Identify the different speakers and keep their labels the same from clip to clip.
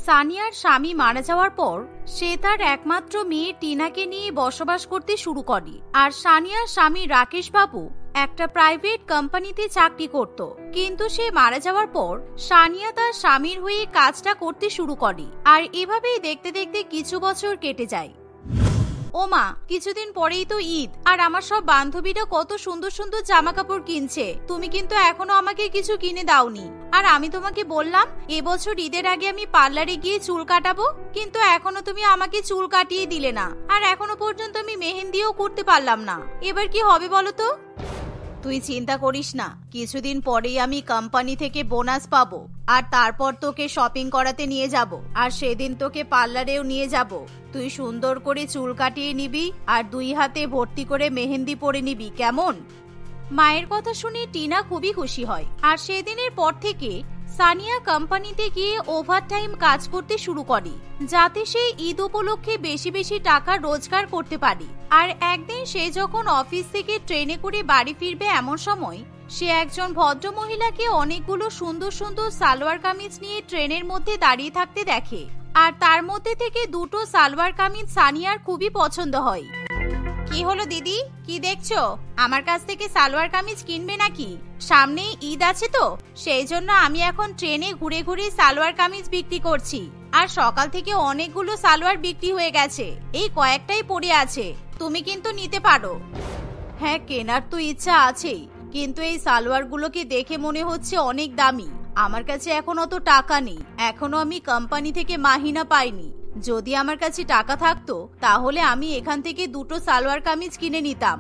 Speaker 1: সানিয়ার স্বামী মারা যাওয়ার পর সে তার একমাত্র মেয়ে টিনাকে নিয়ে বসবাস করতে শুরু করে। আর সানিয়ার স্বামী রাকেশ বাবু একটা প্রাইভেট কোম্পানিতে চাকরি করত, কিন্তু সে মারা যাওয়ার পর সানিয়া তার স্বামীর হয়ে কাজটা করতে শুরু করে। আর এভাবেই দেখতে দেখতে কিছু বছর কেটে যায়। ওমা, কিছুদিন পরেই তো ঈদ, আর আমার সব বান্ধবীরা কত সুন্দর সুন্দর জামা কাপড় কিনছে, তুমি কিন্তু এখনো আমাকে কিছু কিনে দাওনি। আর আমি তোমাকে বললাম এবছর ঈদের আগে আমি পার্লারে গিয়ে চুল কাটাবো, কিন্তু এখনো তুমি আমাকে চুল কাটিয়ে দিলে না, আর এখনো পর্যন্ত আমি মেহেন্দিও করতে পারলাম না। এবার কি হবে বলো তো? তুই চিন্তা করিস না, কিছুদিন পরেই আমি কোম্পানি থেকে বোনাস পাবো, আর তারপর তোকে শপিং করাতে নিয়ে যাব, আর সেদিন তোকে পার্লারেও নিয়ে যাব। তুই সুন্দর করে চুল কাটিয়ে নিবি আর 2 হাতে ভর্তি করে মেহেন্দি পরে নিবি, কেমন? মায়ের কথা শুনে টিনা খুবই খুশি হয়। আর সেদিনের পর থেকে সানিয়া কোম্পানিতে গিয়ে ওভারটাইম কাজ করতে শুরু করে, যাতে সে ঈদ উপলক্ষে বেশি বেশি টাকা রোজগার করতে পারে। আর একদিন সে যখন অফিস থেকে ট্রেনে করে বাড়ি ফিরবে, এমন সময় সে একজন ভদ্র মহিলাকে অনেকগুলো সুন্দর সুন্দর সালোয়ার কামিজ নিয়ে ট্রেনের মধ্যে দাঁড়িয়ে থাকতে দেখে। আর তার মধ্যে থেকে 2টো সালোয়ার কামিজ সানিয়ার খুবই পছন্দ হয়। কি হলো দিদি, কি দেখছো? আমার কাছ থেকে সালোয়ার কামিজ কিনবে নাকি? সামনেই ঈদ আছে তো, সেই জন্য আমি এখন ট্রেনে ঘুরে ঘুরে সালোয়ার কামিজ বিক্রি করছি। আর সকাল থেকে অনেকগুলো সালোয়ার বিক্রি হয়ে গেছে, এই কয়েকটাই পড়ে আছে, তুমি কিন্তু নিতে পারো। হ্যাঁ, কেনার তো ইচ্ছা আছেই, কিন্তু এই সালোয়ারগুলোকে দেখে মনে হচ্ছে অনেক দামি। আমার কাছে এখন অত টাকা নেই, এখনো আমি কোম্পানি থেকে মাহিনা পাইনি। যদি আমার কাছে টাকা থাকতো তাহলে আমি এখান থেকে 2টো সালোয়ার কামিজ কিনে নিতাম।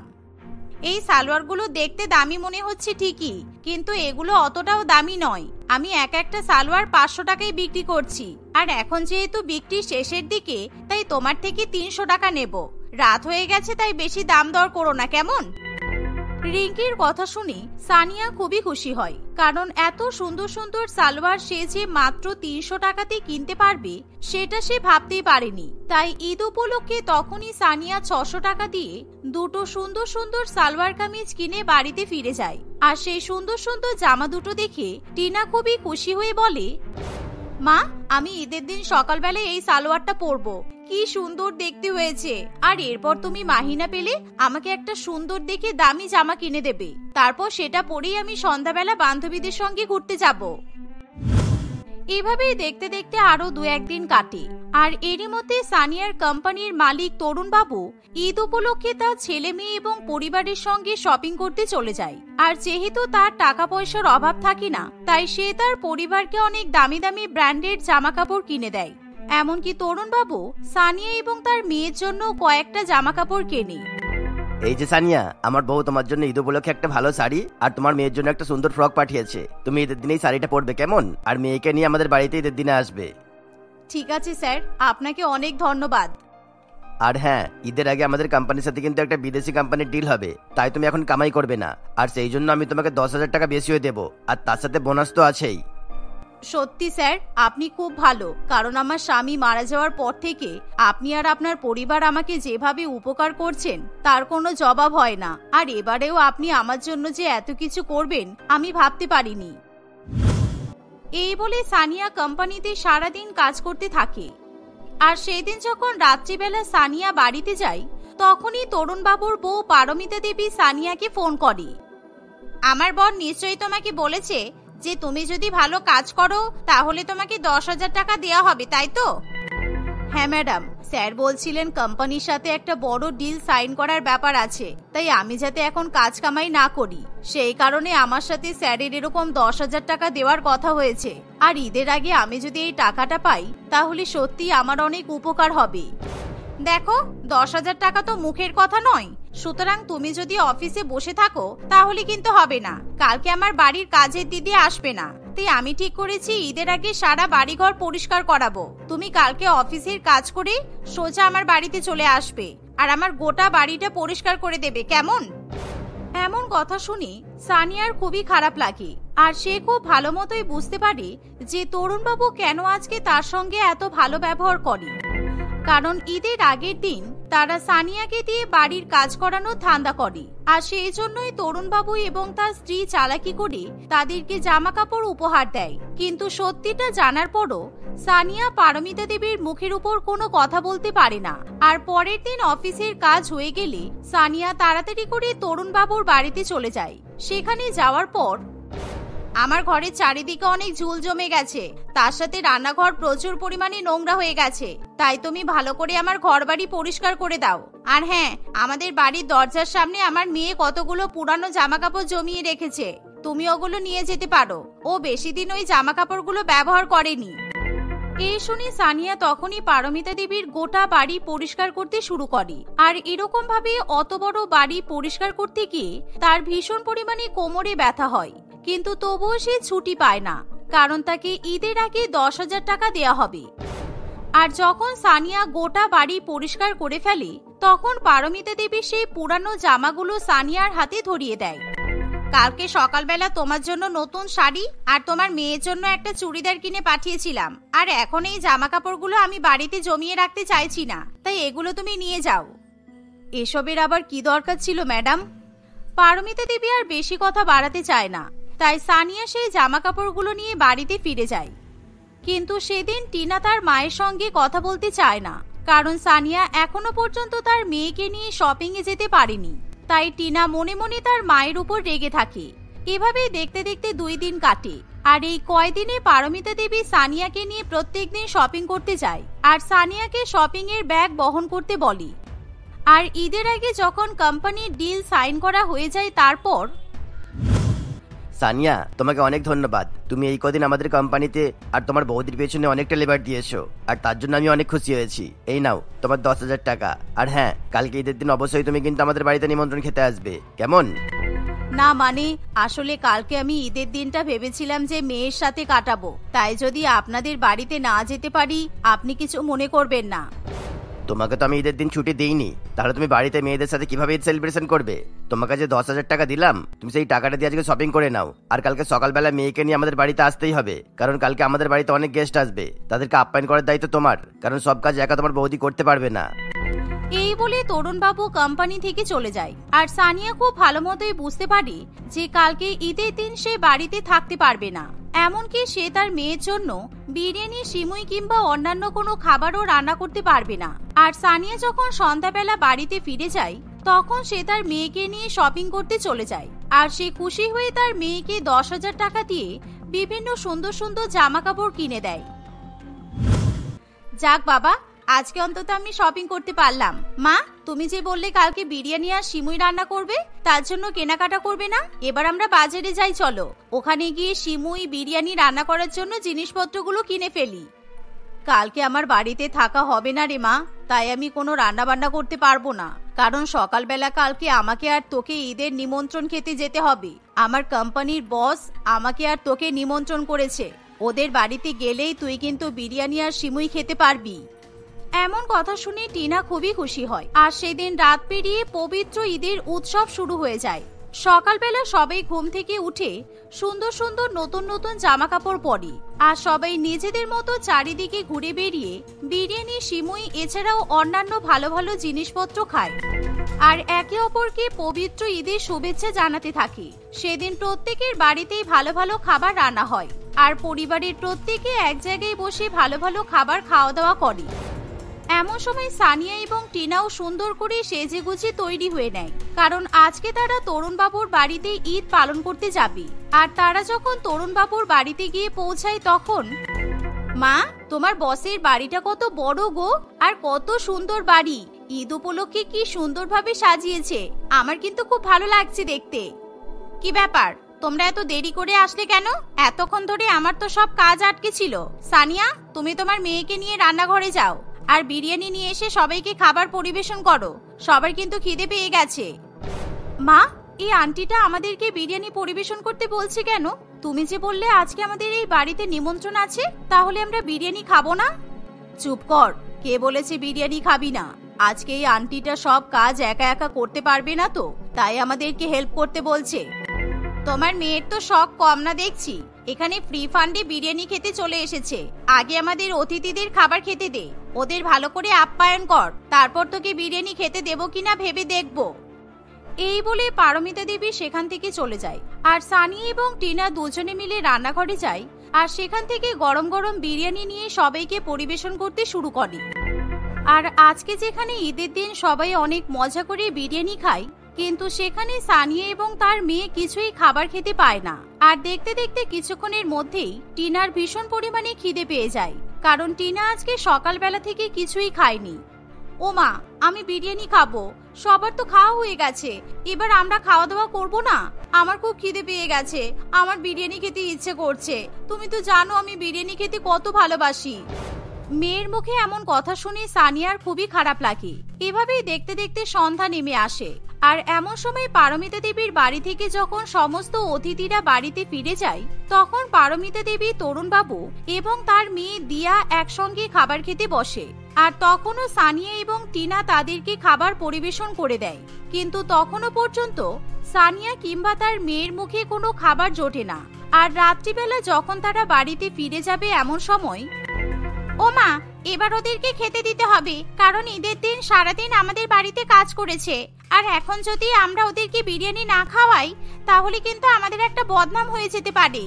Speaker 1: এই সালোয়ারগুলো দেখতে দামি মনে হচ্ছে ঠিকই, কিন্তু এগুলো অতটাও দামি নয়। আমি একটা সালোয়ার 500 টাকায় বিক্রি করছি, আর এখন যেহেতু বিক্রি শেষের দিকে, তাই তোমার থেকে 300 টাকা নেব। রাত হয়ে গেছে, তাই বেশি দাম দর করো না, কেমন? রিঙ্কির কথা শুনে সানিয়া খুবই খুশি হয়, কারণ এত সুন্দর সুন্দর সালোয়ার সে যে মাত্র 300 টাকাতে কিনতে পারবে সেটা সে ভাবতেই পারেনি। তাই ঈদ উপলক্ষে তখনই সানিয়া 600 টাকা দিয়ে 2টো সুন্দর সুন্দর সালোয়ার কামিজ কিনে বাড়িতে ফিরে যায়। আর সেই সুন্দর সুন্দর জামা দুটো দেখে টিনা খুবই খুশি হয়ে বলে, মা, আমি ঈদের দিন সকালবেলা এই সালোয়ারটা পরবো, কি সুন্দর দেখতে হয়েছে। আর এরপর তুমি মাহিনা পেলে আমাকে একটা সুন্দর দেখে দামি জামা কিনে দেবে, তারপর সেটা পরেই আমি সন্ধ্যাবেলা বান্ধবীদের সঙ্গে ঘুরতে যাব। এভাবেই দেখতে দেখতে আরো 2-1 দিন কাটে। আর এরই মধ্যে সানিয়ার কোম্পানির মালিক তরুণ বাবু ঈদ উপলক্ষে তার ছেলে মেয়ে এবং পরিবারের সঙ্গে শপিং করতে চলে যায়। আর যেহেতু তার টাকা পয়সার অভাব থাকে না, তাই সে তার পরিবারকে অনেক দামি দামি ব্র্যান্ডেড জামা কাপড় কিনে দেয়। এমনকি তরুণ বাবু সানিয়া এবং তার মেয়ের জন্য কয়েকটা জামা কাপড় কেনে।
Speaker 2: এই যে সানিয়া, আমার বউ তোমার জন্য ঈদ উপলক্ষে একটা ভালো শাড়ি আর তোমার মেয়ের জন্য একটা সুন্দর ফ্রক পাঠিয়েছে। তুমি ঈদের দিনে এই শাড়িটা পরবে, কেমন? আর মেয়েকে নিয়ে আমাদের বাড়িতে ঈদের দিনে আসবে।
Speaker 1: ঠিক আছে স্যার, আপনাকে অনেক ধন্যবাদ।
Speaker 2: আর হ্যাঁ, ঈদের আগে আমাদের কোম্পানির সাথে কিন্তু একটা বিদেশি কোম্পানির ডিল হবে, তাই তুমি এখন কামাই করবে না। আর সেই জন্য আমি তোমাকে 10,000 টাকা বেশিও দেবো, আর তার সাথে বোনাস তো আছেই।
Speaker 1: সত্যি স্যার, আপনি খুব ভালো, কারণ আমার স্বামী মারা যাওয়ার পর থেকে আপনি আর আপনার পরিবার আমাকে যেভাবে উপকার করছেন তার কোনো জবাব হয় না। আর এবারেও আপনি আমার জন্য যে এত কিছু করবেন আমি ভাবতে পারিনি। এই বলে সানিয়া কোম্পানিতে সারাদিন কাজ করতে থাকে। আর সেই দিন যখন রাত্রিবেলা সানিয়া বাড়িতে যায়, তখনই তরুণ বাবুর বউ পারমিতা দেবী সানিয়াকে ফোন করে। আমার বর নিশ্চয়ই তোমাকে বলেছে যে তুমি যদি ভালো কাজ করো তাহলে তোমাকে 10,000 টাকা দেওয়া হবে, তাই তো? হ্যাঁ ম্যাডাম, স্যার বলছিলেন কোম্পানির সাথে একটা বড় ডিল সাইন করার ব্যাপার আছে, তাই আমি যাতে এখন কাজ কামাই না করি সেই কারণে আমার সাথে স্যারের এরকম 10,000 টাকা দেওয়ার কথা হয়েছে। আর ঈদের আগে আমি যদি এই টাকাটা পাই তাহলে সত্যি আমার অনেক উপকার হবে। দেখো, 10,000 টাকা তো মুখের কথা নয়, সুতরাং তুমি যদি অফিসে বসে থাকো তাহলে কিন্তু হবে না। কালকে আমার বাড়ির কাজের দিদি আসবে না, তাই আমি ঠিক করেছি ঈদের আগে সারা বাড়িঘর পরিষ্কার করাবো। তুমি কালকে অফিসের কাজ করে সোজা আমার বাড়িতে চলে আসবে আর আমার গোটা বাড়িটা পরিষ্কার করে দেবে, কেমন? এমন কথা শুনে সানিয়ার খুবই খারাপ লাগে। আর সে খুব ভালো মতোই বুঝতে পারে যে তরুণবাবু কেন আজকে তার সঙ্গে এত ভালো ব্যবহার করে। কারণ ঈদের আগের দিন তারা সানিয়াকে দিয়ে বাড়ির কাজ করানোর ধান্দা করে, আর সেই জন্যই তরুণবাবু এবং তার স্ত্রী চালাকি করে তাদেরকে জামা কাপড় উপহার দেয়। কিন্তু সত্যিটা জানার পরও সানিয়া পারমিতা দেবীর মুখের উপর কোনো কথা বলতে পারে না। আর পরের দিন অফিসের কাজ হয়ে গেলে সানিয়া তাড়াতাড়ি করে তরুণবাবুর বাড়িতে চলে যায়। সেখানে যাওয়ার পর, আমার ঘরের চারিদিকে অনেক ঝুল জমে গেছে, তার সাথে রান্নাঘর প্রচুর পরিমাণে নোংরা হয়ে গেছে, তাই তুমি ভালো করে আমার ঘর বাড়ি পরিষ্কার করে দাও। আর হ্যাঁ, আমাদের বাড়ির দরজার সামনে আমার মেয়ে কতগুলো পুরানো জামা কাপড় জমিয়ে রেখেছে, তুমি ওগুলো নিয়ে যেতে পারো, ও বেশি দিন ওই জামা কাপড়গুলো ব্যবহার করেনি। এই শুনে সানিয়া তখনই পারমিতা দেবীর গোটা বাড়ি পরিষ্কার করতে শুরু করে। আর এরকম ভাবে অত বড় বাড়ি পরিষ্কার করতে গিয়ে তার ভীষণ পরিমাণে কোমরে ব্যথা হয়, কিন্তু তবুও সে ছুটি পায় না, কারণ তাকে ঈদের আগে 10,000 টাকা দেয়া হবে। আর যখন সানিয়া গোটা বাড়ি পরিষ্কার করে ফেলে, তখন পারমিতা দেবী সেই পুরানো জামাগুলো সানিয়ার হাতে ধরিয়ে দেয়। কালকে সকালবেলা তোমার জন্য নতুন শাড়ি আর তোমার মেয়ের জন্য একটা চুড়িদার কিনে পাঠিয়েছিলাম, আর এখন এই জামা কাপড়গুলো আমি বাড়িতে জমিয়ে রাখতে চাইছি না, তাই এগুলো তুমি নিয়ে যাও। এসবের আবার কি দরকার ছিল ম্যাডাম? পারমিতা দেবী আর বেশি কথা বাড়াতে চায় না, তাই সানিয়া সেই জামা কাপড়গুলো নিয়ে বাড়িতে ফিরে যায়। কিন্তু সেদিন টিনা তার মায়ের সঙ্গে কথা বলতে চায় না, কারণ সানিয়া এখনো পর্যন্ত তার মেয়েকে নিয়ে শপিং এ যেতে পারেনি। তাই টিনা মনে মনে তার মায়ের উপর রেগে থাকে। এভাবেই দেখতে দেখতে 2 দিন কাটে। আর এই কয়দিনে পারমিতা দেবী সানিয়াকে নিয়ে প্রত্যেকদিন শপিং করতে যায়, আর সানিয়াকে শপিং এর ব্যাগ বহন করতে বলে। আর ঈদের আগে যখন কোম্পানির ডিল সাইন করা হয়ে যায়, তারপর,
Speaker 2: সানিয়া, তোমাকে অনেক ধন্যবাদ। তুমি এই কদিন আমাদের কোম্পানিতে আর তোমার বৌদির পেছনে অনেকটা লেবার দিয়েছো, আর তার জন্য আমি অনেক খুশি হয়েছি। এই নাও তোমার 10,000 টাকা। আর হ্যাঁ, কালকে ঈদের দিন অবশ্যই তুমি কিন্তু আমাদের বাড়িতে নিমন্ত্রণ খেতে আসবে, কেমন?
Speaker 1: না মানে, আসলে কালকে আমি ঈদের দিনটা ভেবেছিলাম যে মেয়ের সাথে কাটাবো, তাই যদি আপনাদের বাড়িতে না যেতে পারি আপনি কিছু মনে করবেন না।
Speaker 2: তোমাকে তো আমি ঈদের দিন ছুটি দিইনি, তাহলে তুমি বাড়িতে মেয়েদের সাথে কিভাবে ঈদ সেলিব্রেশন করবে? তোমাকে যে 10,000 টাকা দিলাম, তুমি সেই টাকাটা দিয়ে আজকে শপিং করে নাও। আর কালকে সকালবেলা মেয়েকে নিয়ে আমাদের বাড়িতে আসতেই হবে, কারণ কালকে আমাদের বাড়িতে অনেক গেস্ট আসবে, তাদেরকে আপ্যায়ন করার দায়িত্ব তোমার, কারণ সব কাজ একা তোমার বৌদি করতে পারবে না।
Speaker 1: এই বলে তরুণবাবু কোম্পানি থেকে চলে যায়। আর সানিয়া খুব ভালো মতোই বুঝতে পারে যে কালকে ঈদের দিন সে বাড়িতে থাকতে পারবে না। এমনকি সে তার মেয়ের জন্য বিরিয়ানি, সিমুই কিংবা অন্যান্য কোনো খাবারও রান্না করতে পারবে না। আর সানিয়া যখন সন্ধ্যাবেলা বাড়িতে ফিরে যায়, তখন সে তার মেয়েকে নিয়ে শপিং করতে চলে যায়। আর সে খুশি হয়ে তার মেয়েকে 10,000 টাকা দিয়ে বিভিন্ন সুন্দর সুন্দর জামা কাপড় কিনে দেয়। যাক বাবা, আজকে অন্তত আমি শপিং করতে পারলাম। মা, তুমি যে বললে কালকে বিরিয়ানি আর সিমুই রান্না করবে, তার জন্য কেনাকাটা করবে না? এবার আমরা বাজারে যাই, চলো ওখানে গিয়ে সিমুই, বিরিয়ানি রান্না করার জন্য জিনিসপত্রগুলো কিনে ফেলি। কালকে আমার বাড়িতে থাকা হবে না রে মা, তাই আমি কোনো রান্না বান্না করতে পারবো না, কারণ সকালবেলা কালকে আমাকে আর তোকে ঈদের নিমন্ত্রণ খেতে যেতে হবে। আমার কোম্পানির বস আমাকে আর তোকে নিমন্ত্রণ করেছে, ওদের বাড়িতে গেলেই তুই কিন্তু বিরিয়ানি আর সিমুই খেতে পারবি। এমন কথা শুনে টিনা খুবই খুশি হয়। আর সেদিন রাত পেরিয়ে পবিত্র ঈদের উৎসব শুরু হয়ে যায়। সকালবেলা সবাই ঘুম থেকে উঠে সুন্দর সুন্দর নতুন নতুন জামা কাপড় পরে, আর সবাই নিজেদের মতো চারিদিকে ঘুরে বেরিয়ে বিরিয়ানি, সিমুই এছাড়াও অন্যান্য ভালো ভালো জিনিসপত্র খায়। আর একে অপরকে পবিত্র ঈদের শুভেচ্ছা জানাতে থাকে। সেদিন প্রত্যেকের বাড়িতেই ভালো ভালো খাবার রান্না হয়, আর পরিবারের প্রত্যেকে এক জায়গায় বসে ভালো ভালো খাবার খাওয়া দাওয়া করে। এমন সময় সানিয়া এবং টিনাও সুন্দর করে সেজেগুজে তৈরি হয়ে নেয়, কারণ আজকে তারা তরুণবাবুর বাড়িতে ঈদ পালন করতে যাবে। আর তারা যখন তরুণবাবুর বাড়িতে গিয়ে পৌঁছায়, তখন, মা, তোমার বসের বাড়িটা কত বড় গো, আর কত সুন্দর বাড়ি, ঈদ উপলক্ষে কি সুন্দরভাবে সাজিয়েছে, আমার কিন্তু খুব ভালো লাগছে দেখতে। কি ব্যাপার, তোমরা এত দেরি করে আসলে কেন? এতক্ষণ ধরে আমার তো সব কাজ আটকে ছিল। সানিয়া, তুমি তোমার মেয়েকে নিয়ে রান্নাঘরে যাও, আর বিরিয়ানি নিয়ে এসে সবাইকে খাবার পরিবেশন করো, সবার কিন্তু খিদে পেয়ে গেছে। মা, এই আন্টিটা আমাদেরকে বিরিয়ানি পরিবেশন করতে বলছে কেন? তুমি যে বললে আজকে আমাদের এই বাড়িতে নিমন্ত্রণ আছে, তাহলে আমরা বিরিয়ানি খাবো না? চুপ কর, কে বলেছে বিরিয়ানি খাবি না? আজকে এই আন্টিটা সব কাজ একা একা করতে পারবে না তো, তাই আমাদেরকে হেল্প করতে বলছে। তোমার মেয়ের তো শখ কম না দেখছি, এখানে ফ্রি ফান্ডে বিরিয়ানি খেতে চলে এসেছে। আগে আমাদের অতিথিদের খাবার খেতে দে, ওদের ভালো করে আপ্যায়ন কর, তারপর তোকে বিরিয়ানি খেতে দেবো কিনা ভেবে দেখবো। এই বলে পারমিতা দেবী সেখান থেকে চলে যায়। আর সানিয়া এবং টিনা দুজনে মিলে রান্নাঘরে যায় আর সেখান থেকে গরম গরম বিরিয়ানি নিয়ে সবাইকে পরিবেশন করতে শুরু করে। আর আজকে যেখানে ঈদের দিন সবাই অনেক মজা করে বিরিয়ানি খায়, কিন্তু সেখানে সানিয়া এবং তার মেয়ে কিছুই খাবার খেতে পায় না। আর দেখতে দেখতে কিছুক্ষণের মধ্যেই টিনার ভীষণ পরিমাণে খিদে পেয়ে যায়, কারণ টিনা আজকে সকালবেলা থেকে কিছুই খায়নি। ওমা, আমি বিরিয়ানি খাবো, সবার তো খাওয়া হয়ে গেছে, এবার আমরা খাওয়া দাওয়া করবো না? আমার খুব খিদে পেয়ে গেছে, আমার বিরিয়ানি খেতে ইচ্ছে করছে। তুমি তো জানো আমি বিরিয়ানি খেতে কত ভালোবাসি। মেয়ের মুখে এমন কথা শুনে সানিয়ার খুবই খারাপ লাগে। এভাবেই দেখতে দেখতে সন্ধ্যা নেমে আসে। আর এমন সময় পারমিতা দেবীর বাড়ি থেকে যখন সমস্ত অতিথিরা বাড়িতে ফিরে যায়, তখন পারমিতা দেবী, তরুণবাবু এবং তার মেয়ে দিয়া একসঙ্গে খাবার খেতে বসে। আর তখনও সানিয়া এবং টিনা তাদেরকে খাবার পরিবেশন করে দেয়, কিন্তু তখনও পর্যন্ত সানিয়া কিংবা তার মেয়ের মুখে কোনো খাবার জোটে না। আর রাত্রিবেলা যখন তারা বাড়িতে ফিরে যাবে এমন সময়, ওমা, এবার ওদেরকে খেতে দিতে হবে, কারণ ঈদের দিন সারাদিন আমাদের বাড়িতে কাজ করেছে। আর এখন যদি আমরা ওদেরকে বিরিয়ানি না খাওয়াই তাহলে কিন্তু আমাদের একটা বদনাম হয়ে যেতে পারে।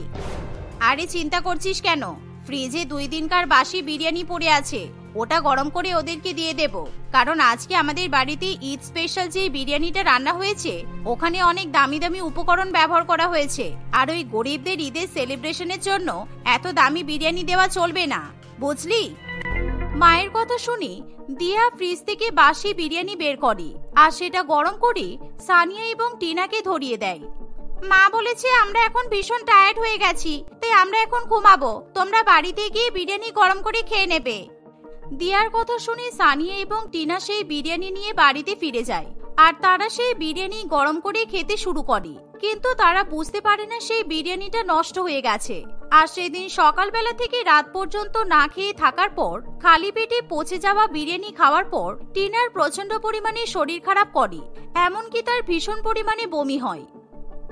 Speaker 1: আরে চিন্তা করছিস কেন, ফ্রিজে 2 দিনকার বাসি বিরিয়ানি পড়ে আছে, ওটা গরম করে ওদেরকে দিয়ে দেব। কারণ আজকে আমাদের বাড়িতে ঈদ স্পেশাল যে বিরিয়ানিটা রান্না হয়েছে ওখানে অনেক দামি দামি উপকরণ ব্যবহার করা হয়েছে। আর ওই গরিবদের ঈদের সেলিব্রেশনের জন্য এত দামি বিরিয়ানি দেওয়া চলবে না, বুঝলি? মায়ের কথা শুনে দিয়া ফ্রিজ থেকে বাসি বিরিয়ানি বের করে আর সেটা গরম করে সানিয়া এবং টিনাকে ধরিয়ে দেয়। মা বলেছে আমরা এখন ভীষণ টায়ার্ড হয়ে গেছি, তাই আমরা এখন ঘুমাবো, তোমরা বাড়িতে গিয়ে বিরিয়ানি গরম করে খেয়ে নেবে। দিয়ার কথা শুনে সানিয়া এবং টিনা সেই বিরিয়ানি নিয়ে বাড়িতে ফিরে যায়। আর তারা সেই বিরিয়ানি গরম করে খেতে শুরু করে, কিন্তু তারা বুঝতে পারে না সেই বিরিয়ানিটা নষ্ট হয়ে গেছে। আর সেদিন সকালবেলা থেকে রাত পর্যন্ত না খেয়ে থাকার পর, খালি পেটে পচে যাওয়া বিরিয়ানি খাওয়ার পর টিনার প্রচন্ড পরিমাণে শরীর খারাপ করে, এমনকি তার ভীষণ পরিমাণে বমি হয়।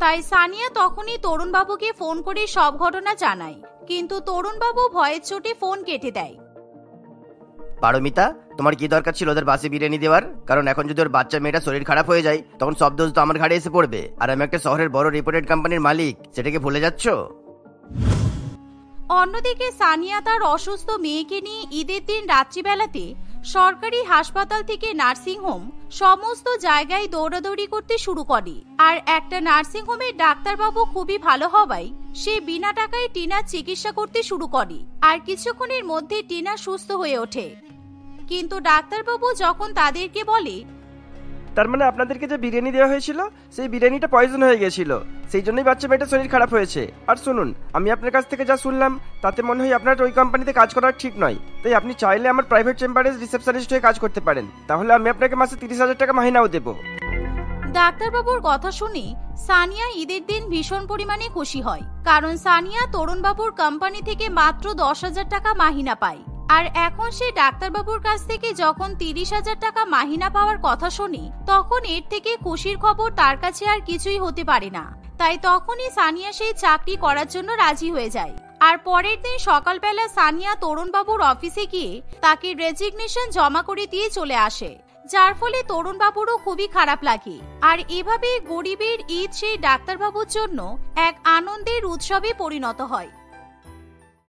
Speaker 1: তাই সানিয়া তখনই তরুণবাবুকে ফোন করে সব ঘটনা জানায়, কিন্তু তরুণবাবু ভয়ের চোটে ফোন কেটে দেয়।
Speaker 2: পারমিতা, তোমার কি দরকার ছিল ওদের বাসি বিরিয়ানি দেওয়ার? কারণ এখন যদি ওর বাচ্চা মেয়েটা শরীর খারাপ হয়ে যায় তখন সব দোষ তো আমার ঘাড়ে এসে পড়বে। আর আমি একটা শহরের বড় রিপোর্টেড কোম্পানির মালিক, সেটাকে ভুলে যাচ্ছ?
Speaker 1: অন্যদিকে সানিয়া তার অসুস্থ মেয়েকে নিয়ে ঈদের দিন রাত্রিবেলাতে সরকারি হাসপাতাল থেকে নার্সিং হোম সমস্ত জায়গায় দৌড়াদৌড়ি করতে শুরু করে। আর একটা নার্সিং হোমের ডাক্তারবাবু খুবই ভালো হওয়ায় সে বিনা টাকায় টিনার চিকিৎসা করতে শুরু করে। আর কিছুক্ষণের মধ্যে টিনা সুস্থ হয়ে ওঠে। কিন্তু ডাক্তারবাবু যখন তাদেরকে বলে,
Speaker 3: তার মানে আপনাদেরকে যে বিরিয়ানি দেওয়া হয়েছিল সেই বিরিয়ানিটা পয়জন হয়ে গেছিল, সেই জন্যই বাচ্চা মেয়েটার শরীর খারাপ হয়েছে। আর শুনুন, আমি আপনার কাছ থেকে যা শুনলাম তাতে মনে হয় আপনার ওই কোম্পানিতে কাজ করা ঠিক নয়। তাই আপনি চাইলে আমার প্রাইভেট চেম্বারে রিসেপশনিস্ট হয়ে কাজ করতে পারেন, তাহলে আমি আপনাকে মাসে 30,000 টাকা মাহিনাও দেবো।
Speaker 1: ডাক্তারবাবুর কথা শুনে সানিয়া ঈদের দিন ভীষণ পরিমাণে খুশি হয়, কারণ সানিয়া তরুণবাবুর কোম্পানি থেকে মাত্র 10,000 টাকা মাহিনা পায়। আর এখন সে ডাক্তারবাবুর কাছ থেকে যখন 30,000 টাকা মাহিনা পাওয়ার কথা শুনি, তখন এর থেকে খুশির খবর তার কাছে আর কিছুই হতে পারে না। তাই তখনই সানিয়া সেই চাকরি করার জন্য রাজি হয়ে যায়। আর পরের দিন সকালবেলা সানিয়া তরুণবাবুর অফিসে গিয়ে তাকে রেজিগনেশন জমা করে দিয়ে চলে আসে, যার ফলে তরুণবাবুরও খুবই খারাপ লাগে। আর এভাবে গরিবের ঈদ সেই ডাক্তারবাবুর জন্য এক আনন্দের উৎসবে পরিণত হয়।